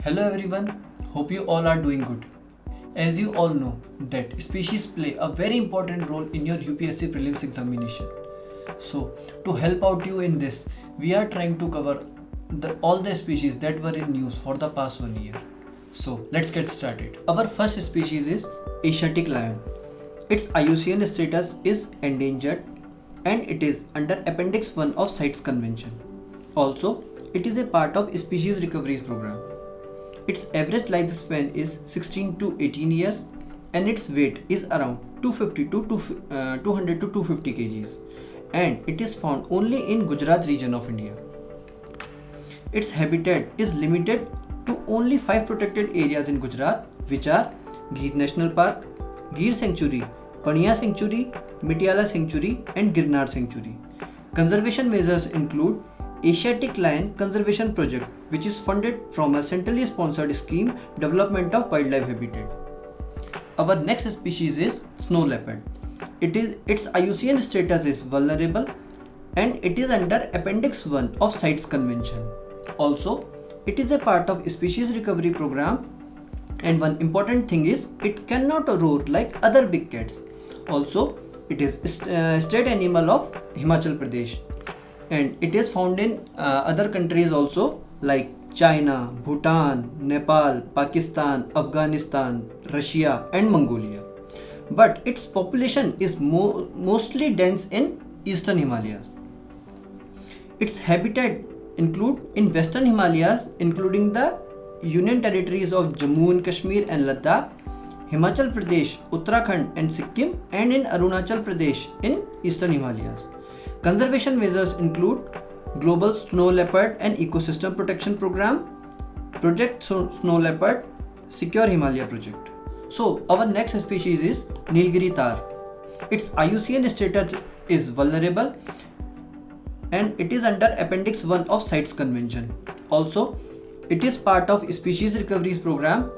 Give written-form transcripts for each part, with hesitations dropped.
Hello everyone, hope you all are doing good. As you all know that species play a very important role in your UPSC prelims examination. So to help out you in this, we are trying to cover all the species that were in news for the past 1 year. So let's get started. Our first species is Asiatic lion. Its IUCN status is endangered and it is under Appendix 1 of CITES Convention. Also, it is a part of Species Recoveries Program. Its average lifespan is 16 to 18 years and its weight is around 200 to 250 kgs and it is found only in Gujarat region of India. Its habitat is limited to only 5 protected areas in Gujarat, which are Gir National Park, Gir Sanctuary, Pania Sanctuary, Mitiala Sanctuary and Girnar Sanctuary. Conservation measures include Asiatic Lion Conservation Project, which is funded from a centrally sponsored scheme Development of Wildlife Habitat. Our next species is snow leopard. Its IUCN status is vulnerable and it is under Appendix 1 of CITES Convention. Also, it is a part of Species Recovery Program, and one important thing is it cannot roar like other big cats. Also, it is state animal of Himachal Pradesh and it is found in other countries also like China, Bhutan, Nepal, Pakistan, Afghanistan, Russia and Mongolia. But its population is mostly dense in eastern Himalayas. Its habitat include in western Himalayas including the Union territories of Jammu and Kashmir and Ladakh, Himachal Pradesh, Uttarakhand and Sikkim, and in Arunachal Pradesh in eastern Himalayas. Conservation measures include Global Snow Leopard and Ecosystem Protection Program, Project Snow Leopard, Secure Himalaya Project. So our next species is Nilgiri tahr. Its IUCN status is vulnerable and it is under Appendix 1 of CITES Convention. Also, it is part of Species Recoveries Program.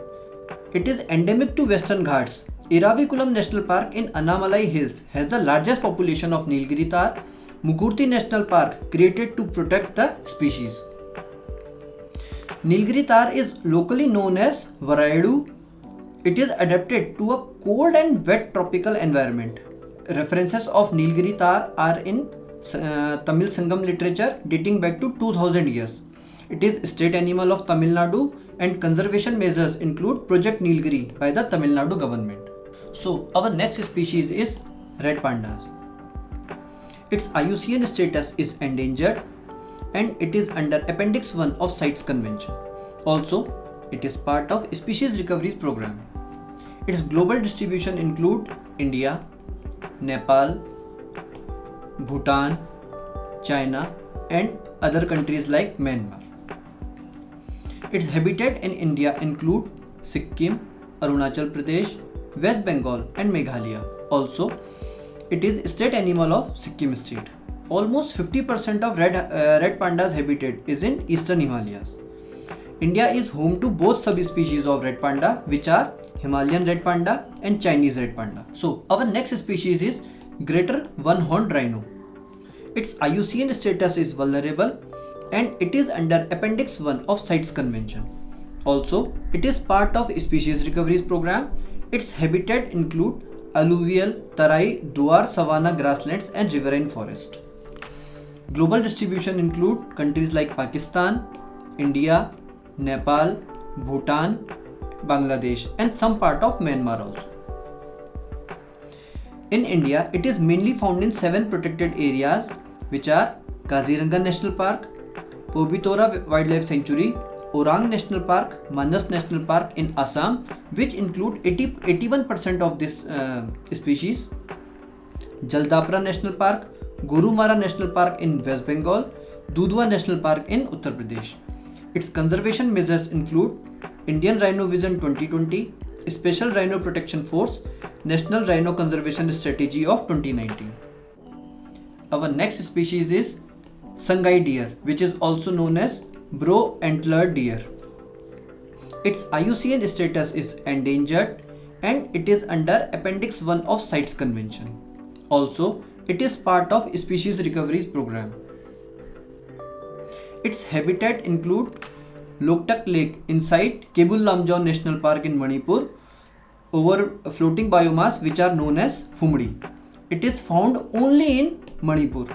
It is endemic to Western Ghats. Iravikulam National Park in Annamalai Hills has the largest population of Nilgiri tahr. Mukurti National Park created to protect the species. Nilgiri tahr is locally known as Varayadu. It is adapted to a cold and wet tropical environment. References of Nilgiri tahr are in Tamil Sangam literature dating back to 2000 years. It is state animal of Tamil Nadu and conservation measures include Project Nilgiri by the Tamil Nadu government. So our next species is red pandas. Its IUCN status is endangered and it is under Appendix 1 of CITES Convention. Also, it is part of Species Recoveries Program. Its global distribution include India, Nepal, Bhutan, China and other countries like Myanmar. Its habitat in India include Sikkim, Arunachal Pradesh, West Bengal and Meghalaya. Also, it is state animal of Sikkim state. Almost 50% of red panda's habitat is in eastern Himalayas. India is home to both subspecies of red panda, which are Himalayan red panda and Chinese red panda. So our next species is greater one-horned rhino. Its IUCN status is vulnerable and it is under Appendix 1 of CITES Convention. Also, it is part of Species Recoveries Program. Its habitat include alluvial, tarai, duar, savanna grasslands and riverine forest. Global distribution include countries like Pakistan, India, Nepal, Bhutan, Bangladesh and some part of Myanmar also. In India, it is mainly found in 7 protected areas which are Kaziranga National Park, Pobitora Wildlife Sanctuary, Orang National Park, Manas National Park in Assam, which include 81% of this species, Jaldapra National Park, Gorumara National Park in West Bengal, Dudhwa National Park in Uttar Pradesh. Its conservation measures include Indian Rhino Vision 2020, Special Rhino Protection Force, National Rhino Conservation Strategy of 2019. Our next species is Sangai deer, which is also known as Brow antlered deer. Its IUCN status is endangered and it is under Appendix 1 of CITES Convention. Also, it is part of Species Recoveries Program. Its habitat include Loktak Lake inside Kebul Lamjau National Park in Manipur over floating biomass which are known as Fumdi. It is found only in Manipur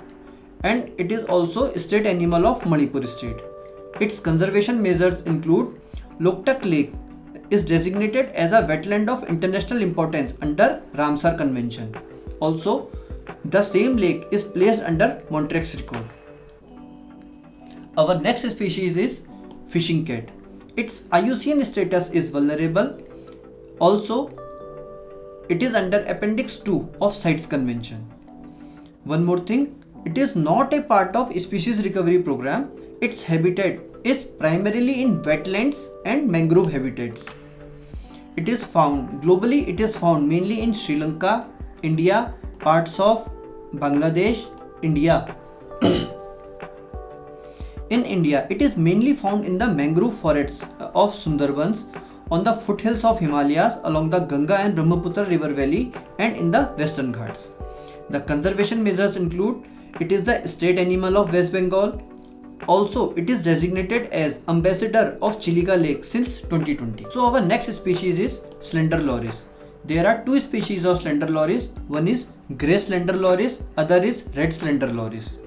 and it is also state animal of Manipur state. Its conservation measures include Loktak Lake is designated as a wetland of international importance under Ramsar Convention. Also, the same lake is placed under Montreux record. Our next species is fishing cat. Its IUCN status is vulnerable. Also, it is under Appendix 2 of CITES Convention. One more thing, it is not a part of species recovery program. Its habitat is primarily in wetlands and mangrove habitats. It is found globally, it is found mainly in Sri Lanka, India, parts of Bangladesh, India. In India, it is mainly found in the mangrove forests of Sundarbans, on the foothills of Himalayas, along the Ganga and Brahmaputra river valley, and in the Western Ghats. The conservation measures include, it is the state animal of West Bengal. Also, it is designated as ambassador of Chilika Lake since 2020. So our next species is slender loris. There are two species of slender loris. One is grey slender loris, other is red slender loris.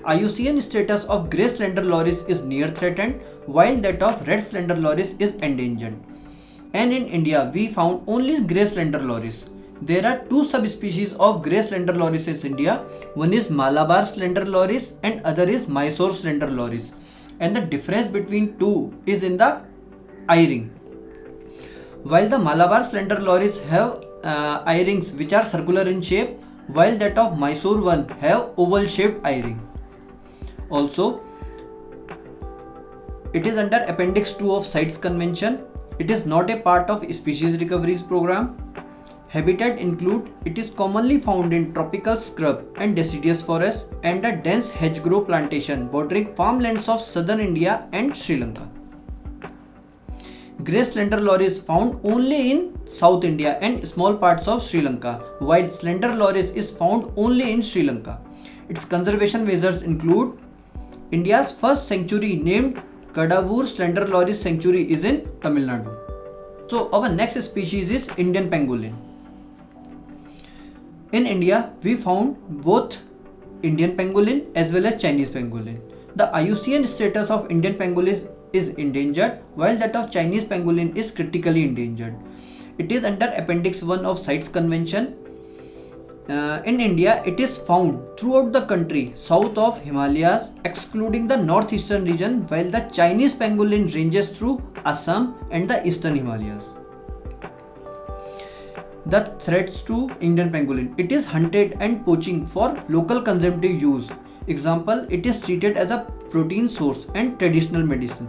IUCN status of grey slender loris is near threatened, while that of red slender loris is endangered. And in India, we found only grey slender loris. There are two subspecies of grey slender loris in India. One is Malabar slender loris and other is Mysore slender loris. And the difference between two is in the eye ring. While the Malabar slender loris have eye rings which are circular in shape, while that of Mysore one have oval shaped eye ring. Also, it is under Appendix 2 of CITES Convention. It is not a part of species recoveries program. Habitat include, it is commonly found in tropical scrub and deciduous forest and a dense hedgerow plantation bordering farmlands of southern India and Sri Lanka. Grey slender loris found only in South India and small parts of Sri Lanka, while slender loris is found only in Sri Lanka. Its conservation measures include, India's first sanctuary named Kadavur Slender Loris Sanctuary is in Tamil Nadu. So our next species is Indian pangolin. In India, we found both Indian pangolin as well as Chinese pangolin. The IUCN status of Indian pangolin is endangered, while that of Chinese pangolin is critically endangered. It is under Appendix 1 of CITES Convention. In India, it is found throughout the country south of Himalayas, excluding the northeastern region, while the Chinese pangolin ranges through Assam and the eastern Himalayas. The threats to Indian pangolin. It is hunted and poaching for local consumptive use. Example, it is treated as a protein source and traditional medicine,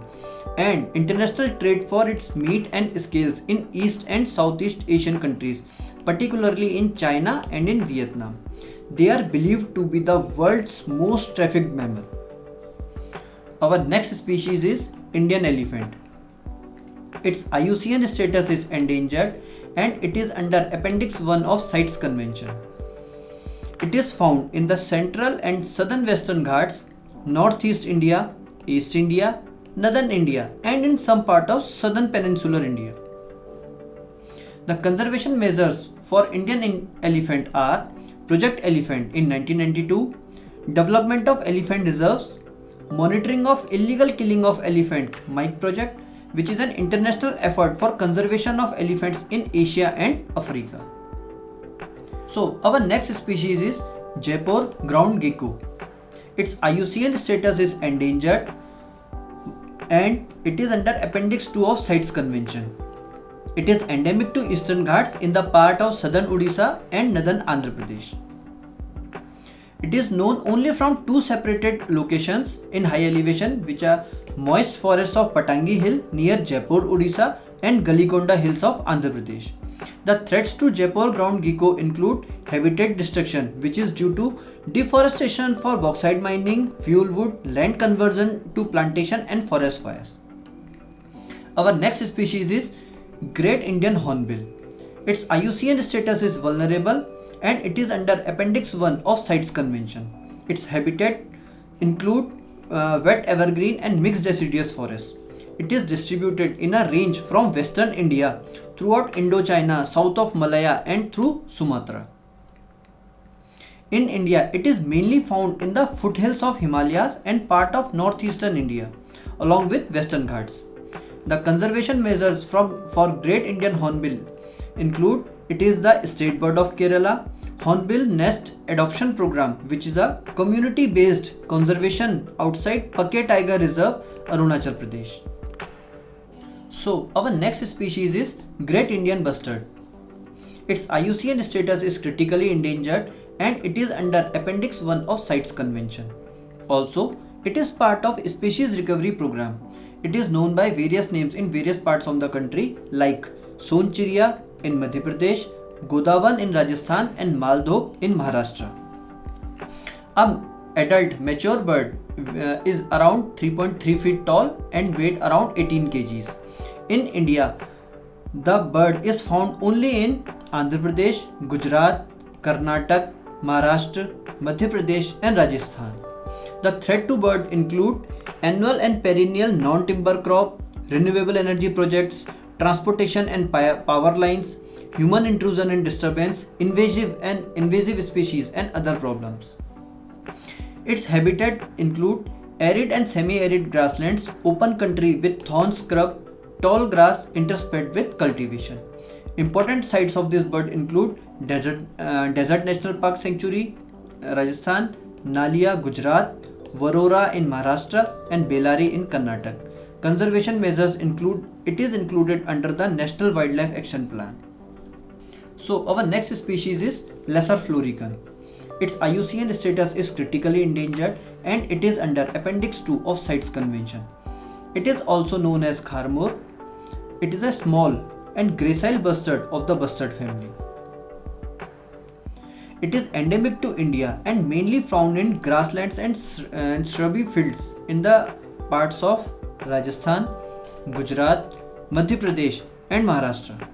and international trade for its meat and scales in East and Southeast Asian countries, particularly in China and in Vietnam. They are believed to be the world's most trafficked mammal. Our next species is Indian elephant. Its IUCN status is endangered and it is under Appendix 1 of CITES Convention. It is found in the central and southern Western Ghats, northeast India, East India, northern India, and in some part of southern peninsular India. The conservation measures for Indian elephant are Project Elephant in 1992, development of elephant reserves, monitoring of illegal killing of elephant, Mike Project, which is an international effort for conservation of elephants in Asia and Africa. So our next species is Jaipur ground gecko. Its IUCN status is endangered and it is under Appendix 2 of CITES Convention. It is endemic to Eastern Ghats in the part of southern Odisha and northern Andhra Pradesh. It is known only from two separated locations in high elevation, which are moist forests of Patangi Hill near Jaipur, Odisha, and Galikonda Hills of Andhra Pradesh. The threats to Jaipur ground gecko include habitat destruction, which is due to deforestation for bauxite mining, fuel wood, land conversion to plantation, and forest fires. Our next species is Great Indian Hornbill. Its IUCN status is vulnerable and it is under Appendix 1 of CITES Convention. Its habitat include wet evergreen and mixed deciduous forests. It is distributed in a range from western India throughout Indochina, south of Malaya and through Sumatra. In India, it is mainly found in the foothills of Himalayas and part of northeastern India, along with Western Ghats. The conservation measures for Great Indian Hornbill include it is the state bird of Kerala, Hornbill Nest Adoption Program, which is a community-based conservation outside Pake Tiger Reserve, Arunachal Pradesh. So, our next species is Great Indian Bustard. Its IUCN status is critically endangered and it is under Appendix 1 of CITES Convention. Also, it is part of Species Recovery Program. It is known by various names in various parts of the country like Sonchiriya in Madhya Pradesh, Godawan in Rajasthan and Maldok in Maharashtra. An adult mature bird is around 3.3 feet tall and weight around 18 kgs. In India, the bird is found only in Andhra Pradesh, Gujarat, Karnataka, Maharashtra, Madhya Pradesh and Rajasthan. The threat to bird include annual and perennial non-timber crop, renewable energy projects, transportation and power lines, human intrusion and disturbance, invasive species and other problems. Its habitat include arid and semi-arid grasslands, open country with thorn scrub, tall grass interspersed with cultivation. Important sites of this bird include Desert National Park Sanctuary, Rajasthan, Nalia, Gujarat, Varora in Maharashtra and Belari in Karnataka. Conservation measures include it is included under the National Wildlife Action Plan. So our next species is Lesser Florican. Its IUCN status is critically endangered and it is under Appendix 2 of CITES Convention. It is also known as Kharmor. It is a small and gracile bustard of the bustard family. It is endemic to India and mainly found in grasslands and shrubby fields in the parts of Rajasthan, Gujarat, Madhya Pradesh and Maharashtra.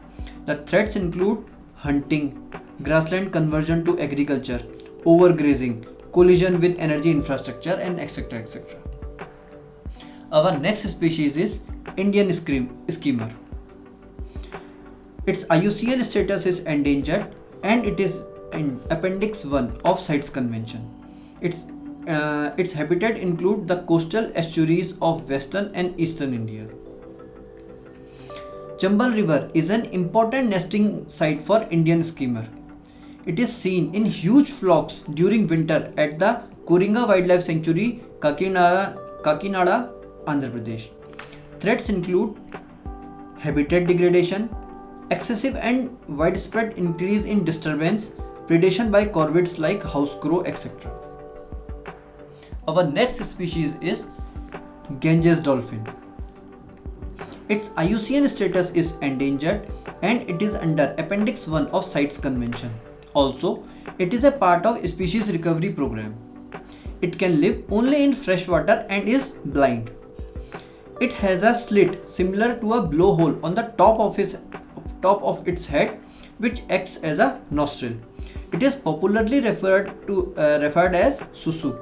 The threats include hunting, grassland conversion to agriculture, overgrazing, collision with energy infrastructure and etc. etc. Our next species is Indian Skimmer. Its IUCN status is endangered and it is in Appendix 1 of CITES Convention. Its habitat include the coastal estuaries of western and eastern India. Chambal River is an important nesting site for Indian skimmer. It is seen in huge flocks during winter at the Koringa Wildlife Sanctuary, Kakinada, Andhra Pradesh. Threats include habitat degradation, excessive and widespread increase in disturbance, predation by corvids like house crow, etc. Our next species is Ganges dolphin. Its IUCN status is endangered and it is under Appendix 1 of CITES Convention. Also, it is a part of Species Recovery Program. It can live only in fresh water and is blind. It has a slit similar to a blowhole on the top of its head, which acts as a nostril. It is popularly referred as susu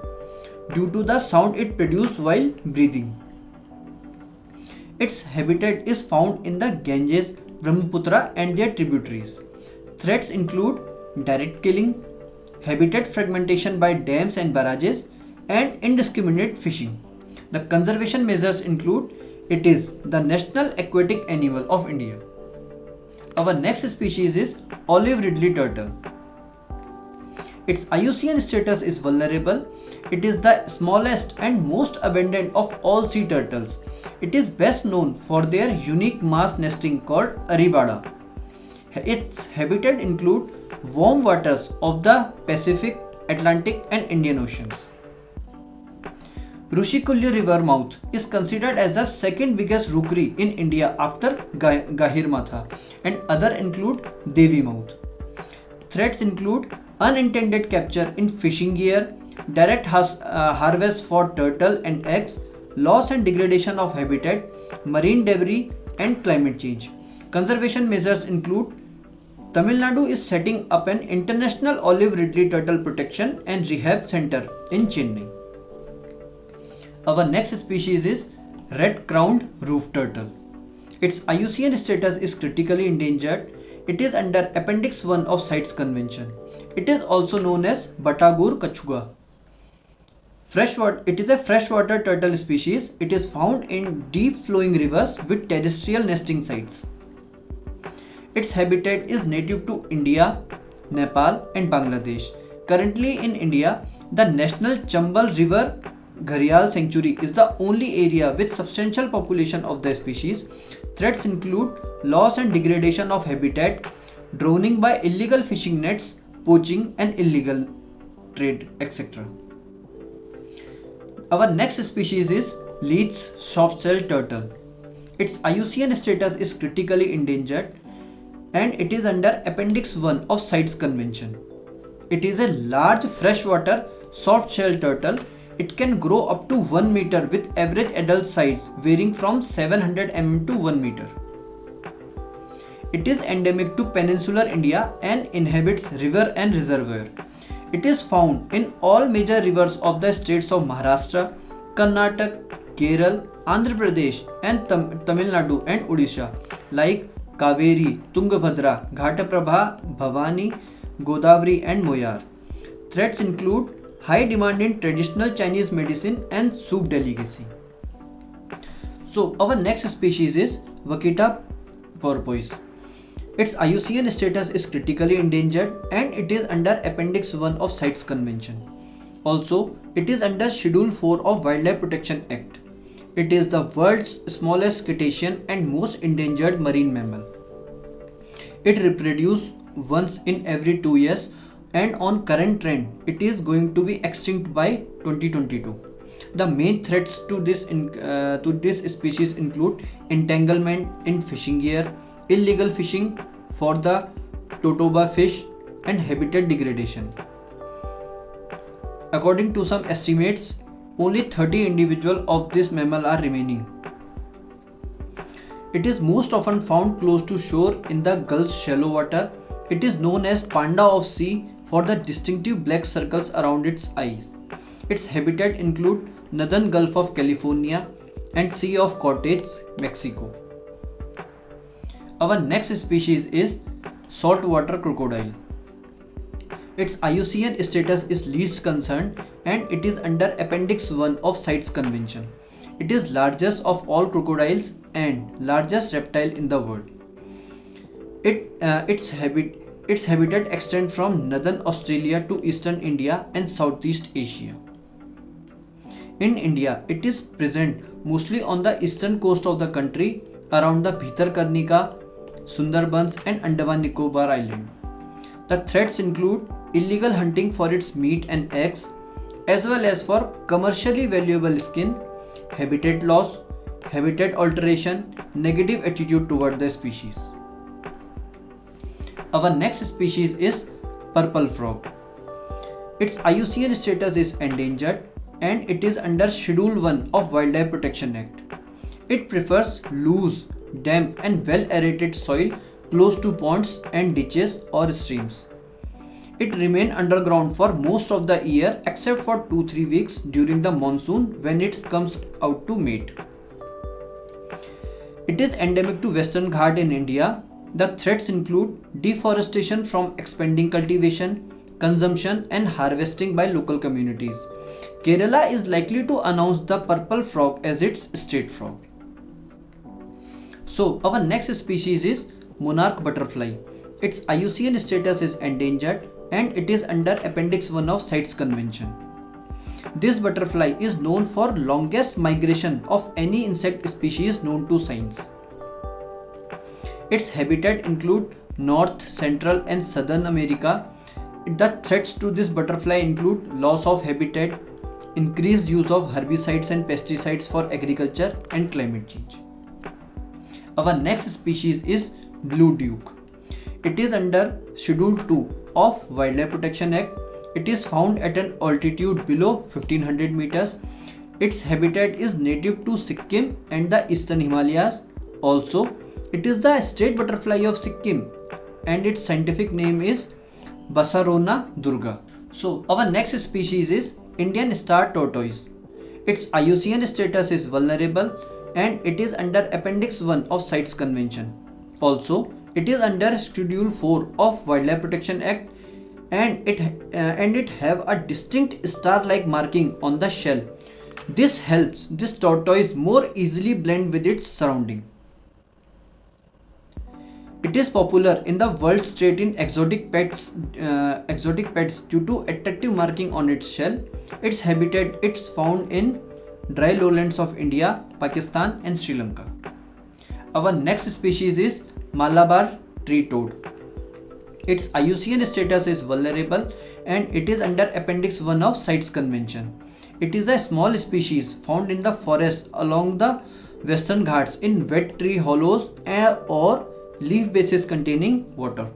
due to the sound it produces while breathing. Its habitat is found in the Ganges, Brahmaputra and their tributaries. Threats include direct killing, habitat fragmentation by dams and barrages, and indiscriminate fishing. The conservation measures include it is the national aquatic animal of India. Our next species is olive ridley turtle. Its IUCN status is vulnerable. It is the smallest and most abundant of all sea turtles. It is best known for their unique mass nesting called Aribada. Its habitat include warm waters of the Pacific, Atlantic and Indian Oceans. Rushikulya river mouth is considered as the second biggest rookery in India after Gahirmatha, and other include Devi mouth. Threats include unintended capture in fishing gear, direct harvest for turtle and eggs, loss and degradation of habitat, marine debris and climate change. Conservation measures include Tamil Nadu is setting up an international olive ridley turtle protection and rehab center in Chennai. Our next species is red-crowned roof turtle. Its IUCN status is critically endangered. It is under Appendix 1 of CITES Convention. It is also known as Batagur kachuga. It is a freshwater turtle species. It is found in deep flowing rivers with terrestrial nesting sites. Its habitat is native to India, Nepal and Bangladesh. Currently in India, the National Chambal River Gharial Sanctuary is the only area with substantial population of the species. Threats include loss and degradation of habitat, drowning by illegal fishing nets, poaching and illegal trade, etc. Our next species is Leith's soft-shell turtle. Its IUCN status is critically endangered and it is under Appendix 1 of CITES Convention. It is a large freshwater soft-shell turtle. It can grow up to 1 meter with average adult size varying from 700 mm to 1 meter. It is endemic to peninsular India and inhabits river and reservoir. It is found in all major rivers of the states of Maharashtra, Karnataka, Kerala, Andhra Pradesh and Tamil Nadu and Odisha like Kaveri, Tungabhadra, Ghataprabha, Bhavani, Godavari and Moyar. Threats include high demand in traditional Chinese medicine and soup delicacy. So our next species is Vaquita porpoise. Its IUCN status is critically endangered and it is under Appendix 1 of CITES Convention. Also, it is under Schedule 4 of Wildlife Protection Act. It is the world's smallest cetacean and most endangered marine mammal. It reproduces once in every 2 years and on current trend, it is going to be extinct by 2022. The main threats to this species include entanglement in fishing gear, illegal fishing for the totoba fish and habitat degradation. According to some estimates, only 30 individuals of this mammal are remaining. It is most often found close to shore in the Gulf's shallow water. It is known as panda of sea for the distinctive black circles around its eyes. Its habitat include Northern Gulf of California and Sea of Cortez, Mexico. Our next species is saltwater crocodile. Its IUCN status is least concerned and it is under Appendix 1 of CITES Convention. It is largest of all crocodiles and largest reptile in the world. Its habitat extends from northern Australia to eastern India and Southeast Asia. In India, it is present mostly on the eastern coast of the country around the Bhitarkarnika, Sundarbans and Andaman Nicobar Island. The threats include illegal hunting for its meat and eggs as well as for commercially valuable skin, habitat loss, habitat alteration, negative attitude toward the species. Our next species is purple frog. Its IUCN status is endangered and it is under Schedule 1 of Wildlife Protection Act. It prefers loose, damp and well aerated soil close to ponds and ditches or streams. It remains underground for most of the year except for 2-3 weeks during the monsoon when it comes out to mate. It is endemic to Western Ghat in India. The threats include deforestation from expanding cultivation, consumption and harvesting by local communities. Kerala is likely to announce the purple frog as its state frog. So our next species is monarch butterfly. Its IUCN status is endangered and it is under Appendix 1 of CITES Convention. This butterfly is known for longest migration of any insect species known to science. Its habitat include North, Central and Southern America. The threats to this butterfly include loss of habitat, increased use of herbicides and pesticides for agriculture and climate change. Our next species is blue duke. It is under Schedule 2 of Wildlife Protection Act. It is found at an altitude below 1500 meters. Its habitat is native to Sikkim and the eastern Himalayas. Also, it is the state butterfly of Sikkim and its scientific name is Basarona durga. So our next species is Indian star tortoise. Its IUCN status is vulnerable and it is under Appendix 1 of CITES Convention. Also, it is under Schedule 4 of Wildlife Protection Act, and it have a distinct star-like marking on the shell. This helps this tortoise more easily blend with its surrounding. It is popular in the world's trade in exotic pets due to attractive marking on its shell. Its habitat it's found in dry lowlands of India, Pakistan and Sri Lanka. Our next species is Malabar tree toad. Its IUCN status is vulnerable and it is under Appendix 1 of CITES Convention. It is a small species found in the forest along the Western Ghats in wet tree hollows or leaf bases containing water.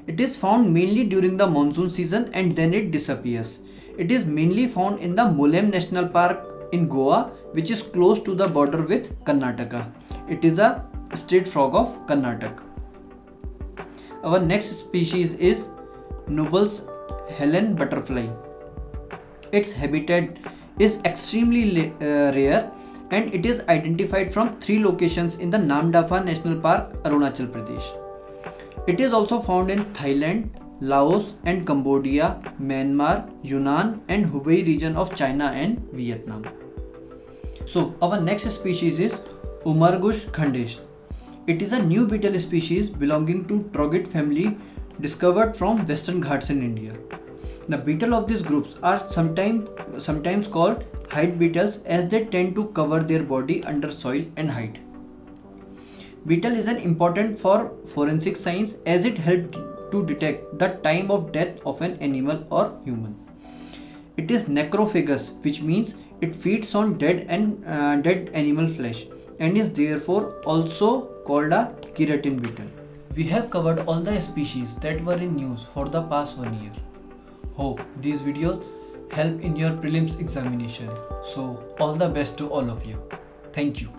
It is found mainly during the monsoon season and then it disappears. It is mainly found in the Mollem National Park in Goa, which is close to the border with Karnataka. It is a state frog of Karnataka. Our next species is Noble's Helen butterfly. Its habitat is extremely rare and it is identified from 3 locations in the Namdapha National Park, Arunachal Pradesh. It is also found in Thailand, Laos and Cambodia, Myanmar, Yunnan and Hubei region of China and Vietnam. So our next species is Umargush khandesh. It is a new beetle species belonging to Trogid family discovered from Western Ghats in India. The beetle of these groups are sometimes called hide beetles as they tend to cover their body under soil and hide. Beetle is an important for forensic science as it helps to detect the time of death of an animal or human. It is necrophagous, which means it feeds on dead animal flesh and is therefore also called a keratin beetle. We have covered all the species that were in news for the past 1 year. Hope these videos help in your prelims examination. So all the best to all of you. Thank you.